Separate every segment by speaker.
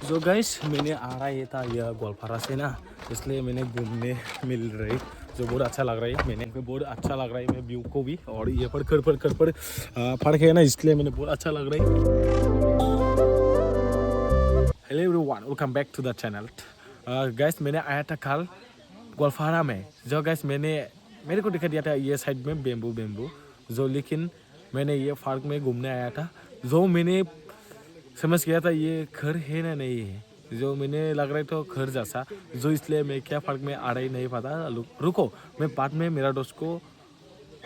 Speaker 1: जो गाइस मैंने आ रहा ये था यह गोलपारा से ना, इसलिए मैंने घूमने मिल रही जो बहुत अच्छा लग रहा है। मैंने बहुत अच्छा लग रहा है मैं व्यू को भी, और ये पर खड़ फर्क है ना, इसलिए मैंने बहुत अच्छा लग रहा है। Hello everyone, welcome back to the channel. Guys मैंने आया था कल गोलपारा में। जो गाइस मेरे को दिखा दिया था ये साइड में बेम्बू जो, लेकिन मैंने ये पार्क में घूमने आया था। जो मैंने समझ गया था ये घर है ना नहीं है, जो मैंने लग रहा है तो घर जैसा, जो इसलिए मैं क्या पार्क में आ रहा ही नहीं पता। रुको, मैं बाद में मेरा दोस्त को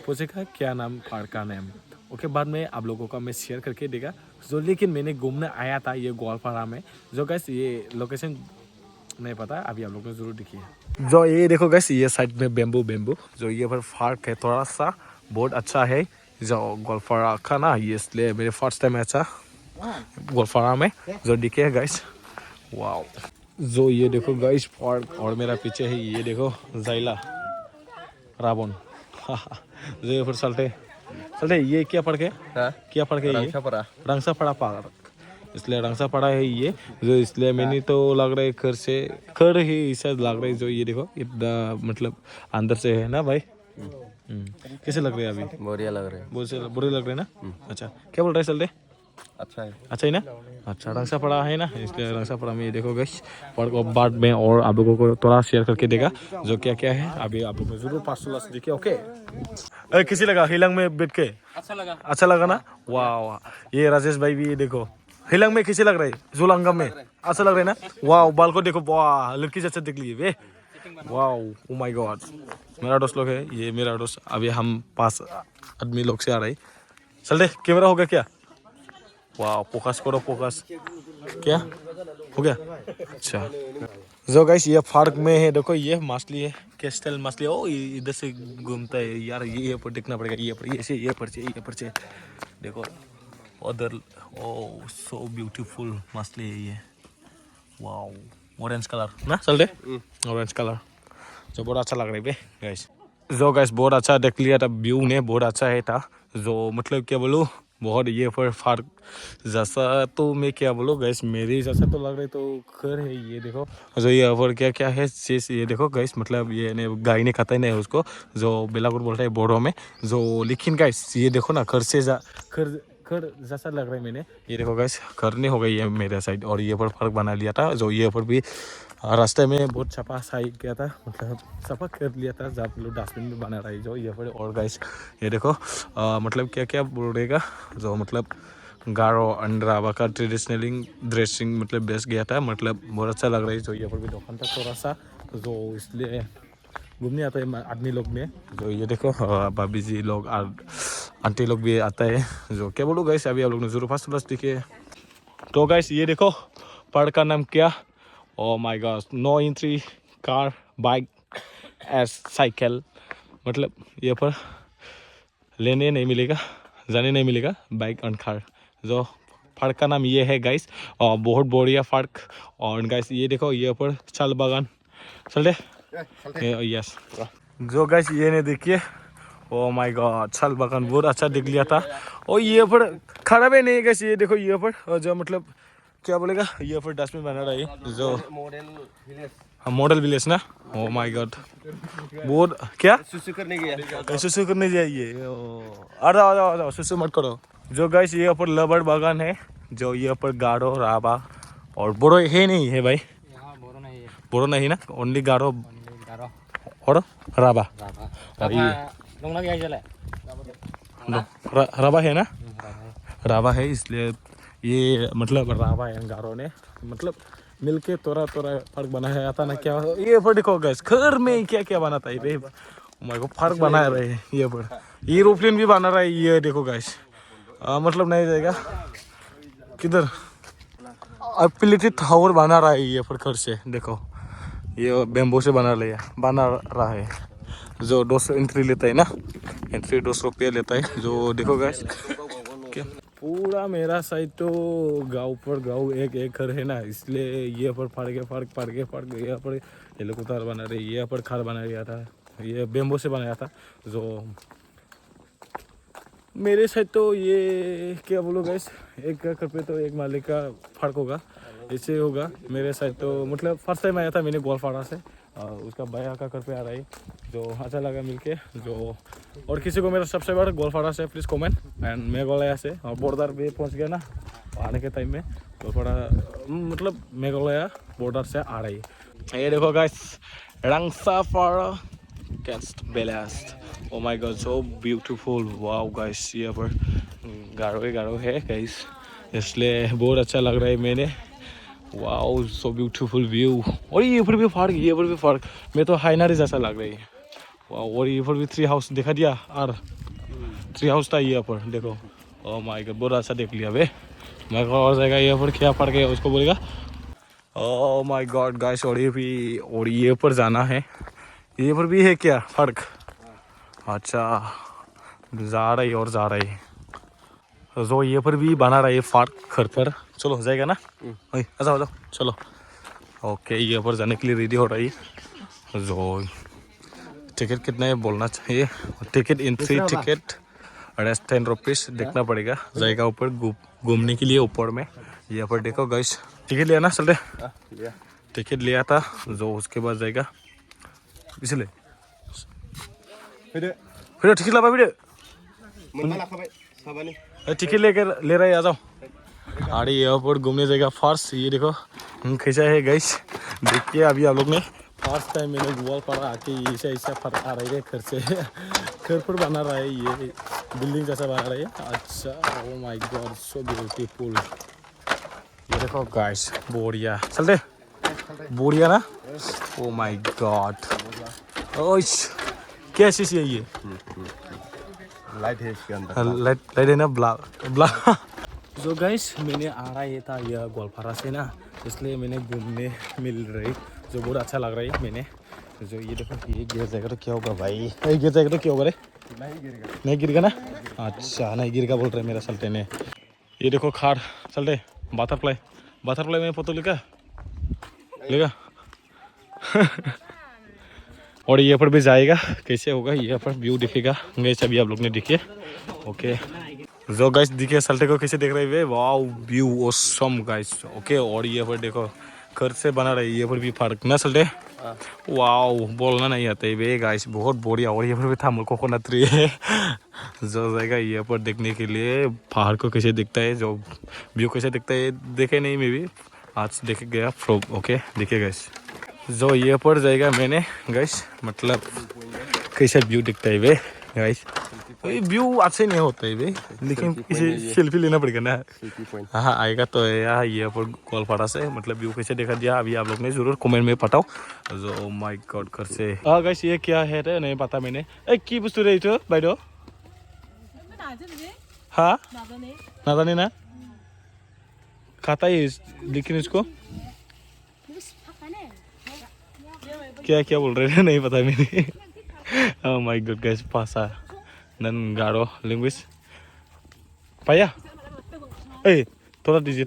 Speaker 1: पूछेगा क्या नाम पार्क का नाम, ओके बाद में आप लोगों का मैं शेयर करके देगा। जो लेकिन मैंने घूमने आया था ये गोलपारा में। जो गैस ये लोकेशन नहीं पता, अभी आप लोग ने जरूर देखिए। जो ये देखो गैस ये साइड में बेम्बू जो ये पर पार्क है थोड़ा सा बहुत अच्छा है जो गोलपारा का ना, ये इसलिए मेरे फर्स्ट टाइम अच्छा गोलपारा में जो दिखे गाइस। वाओ, जो ये देखो गाइस पार्क, और मेरा पीछे है ये देखो जाइला रावण। जो ये फिर चलते ये क्या पढ़ के
Speaker 2: हाँ?
Speaker 1: क्या पढ़ के ये रंगसापड़ा पार्क, इसलिए रंगसापड़ा है ये जो, इसलिए मैंने तो लग रहा है घर से घर ही शायद लग रहा है। जो ये देखो इतना मतलब अंदर से है ना भाई। कैसे लग रहे हैं अभी?
Speaker 2: बढ़िया लग रहे हैं।
Speaker 1: बहुत से बुरे लग रहे हैं ना। अच्छा क्या बोल रहे हैं चलते?
Speaker 2: अच्छा है।
Speaker 1: अच्छा ही ना। अच्छा रंगसापड़ा है ना, इसलिए रंगसापड़ा में ये देखो गाइस पार्क को बाद में और आप लोगों को थोड़ा शेयर करके देगा जो क्या क्या है। अभी आप लोग जरूर 500 से देखिए। ओके किसी लगा हिलंग में बैठ के अच्छा लगा ना। वाह वाह, ये राजेश भाई भी ये देखो हिलंग में कैसे लग रहा है, जोलांगम में अच्छा लग रहा है ना। वाह बाल को देखो, वाह लड़की जैसे दिख ली वे। वाह ओ माय गॉड, मेरा दोस्त लोग है ये, मेरा दोस्त। अभी हम 5 आदमी लोग से आ रहे। चल कैमरा हो गया क्या? वाह फोकस करो, फोकस क्या हो गया? अच्छा जो गाइस ये पार्क में है देखो, ये मछली है कैस्टल मछली। ओ इधर से घूमता है यार, ये पर देखना पड़ेगा, ये पर से देखो उधर। ओ सो ब्यूटीफुल मछली है ये। वाह ऑरेंज कलर ना, चल दे ऑरेंज कलर जो बहुत अच्छा लग रहा है बे गाइस। जो गाइस बहुत अच्छा देख लिया था, व्यू ने बहुत अच्छा है था। जो मतलब क्या बोलूँ, बहुत ये पर पार्क जैसा तो मैं क्या बोलूँ गाइस, मेरे जैसा तो लग रहा है तो घर है ये देखो। जो ये पर क्या क्या है चीज ये देखो गाइस, मतलब ये ने गाय ने खाता ही नहीं उसको, जो बेलागुर बोलता है बोरो में जो। लेकिन गाइस ये देखो ना घर से घर जैसा लग रहा है मैंने। ये देखो गाइस घर नहीं हो गई है मेरे साइड, और ये पर पार्क बना लिया था। जो ये पर भी रास्ते में बहुत छपा साई गया था, मतलब सफा कर लिया था जब लोग डस्टबिन भी बना रही जो ये पर। और गाइस ये देखो मतलब क्या क्या बोलेगा जो, मतलब गारो अंडरावा का ट्रेडिशनली ड्रेसिंग मतलब बेस गया था, मतलब बहुत अच्छा लग रहा है। जो ये पर भी दुकान था थोड़ा सा, जो इसलिए घूमने आता है आदमी लोग में। जो ये देखो भाभी जी लोग और आंटी लोग भी आता है। जो क्या बोलूँ गाइस, अभी आप लोग ने जरूर फर्स्ट दिखे। तो गाइस ये देखो पार्क का नाम क्या, oh my god, no entry car bike एस साइकिल, मतलब ये पर लेने नहीं मिलेगा, जाने नहीं मिलेगा बाइक एंड कार। जो पार्क का नाम ये है गाइस, और बहुत बढ़िया पार्क। और गाइस ये देखो ये पर चाल बागान, चल दे यस। जो गाइस ये ने देखिए, ओ माय गॉड चाल बागान बहुत अच्छा दिख लिया था। और ये पर खराब है नहीं गाइस, ये देखो ये पर जो मतलब क्या बोलेगा, ये पर डस्टबिन बना रहा है जो मॉडल विलेज ना। ओ माय गॉड बहुत क्या
Speaker 2: सुसु करने गया।
Speaker 1: सुसु करने जाइए, आ जाओ सुसु मत करो। जो गाइस ये पर लबर बागान है, जो ये पर गारो राबा और बोरो है नहीं है भाई, बोरो नहीं ना, ओनली गारो और राबा। और ये राबा है ना, राबा है, इसलिए ये मतलब राबा है गारो ने मतलब मिलके तोरा फर्क बनाया था ना। क्या ये पर देखो गैस घर में क्या क्या बनाता है रे, मेरे को फर्क बना रहे हैं। ये पर एरोप्लेन भी बना रहा है, ये देखो गैस मतलब नहीं जाएगा किधर, एपिलिटी टावर बना रहा है ये पर घर से देखो, ये बेम्बो से बना रहा है। जो 200 एंट्री लेता है ना, एंट्री 200 रुपया लेता है। जो देखो गैस क्या पूरा मेरा साइड तो गांव पर गांव एक एक घर है ना, इसलिए ये पर फाड़ के यहाँ पर ये लोग उतार बना रहे, ये पर खार बनाया गया था, ये बेम्बो से बनाया था। जो मेरे साइड तो ये क्या बोलो गैस, एक घर पे तो एक मालिक का फर्क होगा, ऐसे होगा मेरे साइड तो मतलब फर्स्ट टाइम आया था मैंने गोलपाड़ा से उसका भैया का घर पे आ रहा है जो अच्छा लगा मिलके जो और किसी को मेरा सबसे बड़ा गोलपाड़ा से प्लीज़ कमेंट एंड मेघालय से और बॉर्डर भी पहुंच गया ना आने के टाइम में गोलपाड़ा मतलब मेघालय बॉर्डर से आ रही है ये देखो गाइस रंगसापाड़ा कैस्ट बेलास्ट oh my god so beautiful wow guys यहाँ पर गारो है गाइस इसलिए बहुत अच्छा लग रहा है मैंने वाओ सो ब्यूटीफुल व्यू और ये पर भी फर्क मैं तो हाइनारी जैसा लग रही है वाओ और ये पर भी ट्री हाउस दिखा दिया और ट्री हाउस था यहाँ पर देखो ओ माय गॉड बहुत अच्छा देख लिया बे मैं और जाएगा यहाँ पर क्या फर्क है उसको बोलेगा ओ माय गॉड गाइस और ये पर जाना है ये पर भी है क्या फर्क अच्छा जा रही जो ये पर भी बना रहा है फर्क घर पर चलो जाएगा ना आ जाओ चलो ओके ये पर जाने के लिए रेडी हो रही जो टिकट कितना है बोलना चाहिए ticket entry ticket rest 10 rupees देखना पड़ेगा जाएगा ऊपर घूमने के लिए ऊपर में यहाँ पर देखो गाइस टिकट लिया ना चलते टिकट लिया था जो उसके बाद जाएगा इसलिए फिर टिकट ला फिर टिकट लेकर ले रहे आ जाओ अरे यहाँ पर घूमने जाएगा फर्स्ट ये देखो कैसा है गाइस देखिए अभी आप लोग ने फर्स्ट टाइम मैंने गोलपाड़ा आके ऐसा फर्क आ रही है घर से घर पर बना रहा है ये बिल्डिंग जैसा बना रहा है अच्छा ओ माय गॉड सो ब्यूटीफुल ये देखो गाइस बढ़िया चलते बढ़िया ना ओ माय गॉड ओह क्या चीज़ है ये
Speaker 2: लाइट है इसके अंदर
Speaker 1: लाइट है ना ब्ला जो गाइस मैंने आ रहा है था यह गोलपाड़ा से ना इसलिए मैंने घूमने मिल रही जो बहुत अच्छा लग रहा है मैंने जो ये देखो ये गिर जाएगा तो क्या होगा भाई ये गिर जाएगा तो क्या होगा रे नहीं गिरेगा ना अच्छा नहीं गिरेगा बोल रहे मेरा चलते ने ये देखो खार चलते बटरफ्लाई में फोटो लेगा और ये पर भी जाएगा कैसे होगा ये पर व्यू दिखेगा जैसे अभी आप लोग ने दिखे ओके जो गाइस दिखे सल्टे को कैसे देख रहे हैं wow view awesome guys okay और ये पर देखो घर से बना रहे ये पर भी फर्क ना सल्टे वाओ बोलना नहीं आता है वे गाइस बहुत बढ़िया और ये पर भी था कोकोनट ट्री है जो जाएगा ये पर देखने के लिए पहाड़ को कैसे दिखता है जो व्यू कैसे दिखता है देखे नहीं मैं भी आज देख गया ओके देखिए गाइस जो ये पर जाएगा मैंने गाइस मतलब कैसा व्यू दिखता है वे गाइस व्यू अच्छे नहीं होता है वे लेकिन किसी सेल्फी लेना पड़ेगा ना हाँ आएगा तो यार ये पर गोलपाड़ा से मतलब व्यू कैसे देखा दिया अभी आप लोग ने जरूर कमेंट में बताओ जो माय गॉड कर से गाइस ये क्या है रे नहीं पता मैंने की बस्तु रे इतो बाइदो हाँ नाजाने ना खाता है लेकिन इसको क्या बोल रहे थे नहीं पता मैंने oh my god guys pasa dan garo linguist paya थोड़ा दीजिए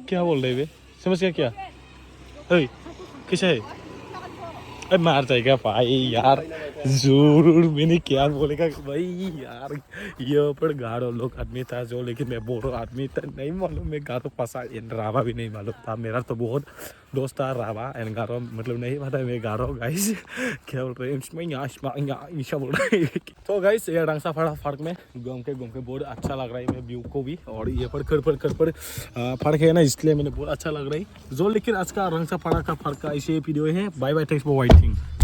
Speaker 1: क्या बोल रहे समझ गया क्या कैसा है मार जाएगा भाई यार जरूर मैंने क्या बोलेगा भाई यार ये पर गारो लोग आदमी था जो लेकिन मैं बोरो आदमी था नहीं मालूम मैं गारो फंसा रावा भी नहीं मालूम था मेरा तो बहुत दोस्त था रावा एंड गारो मतलब नहीं पता मैं गारो गाइस क्या बोल रहे हैं यहाँ बोल रहे हैं तो गाइस ये रंगसापाड़ा पार्क में घूम के बहुत अच्छा लग रहा है मैं व्यू को भी और ये पर फर्क है ना इसलिए मैंने बहुत अच्छा लग रहा है जो लेकिन आज का रंगसापाड़ा का फर्क का इसे वीडियो है bye bye thanks for watching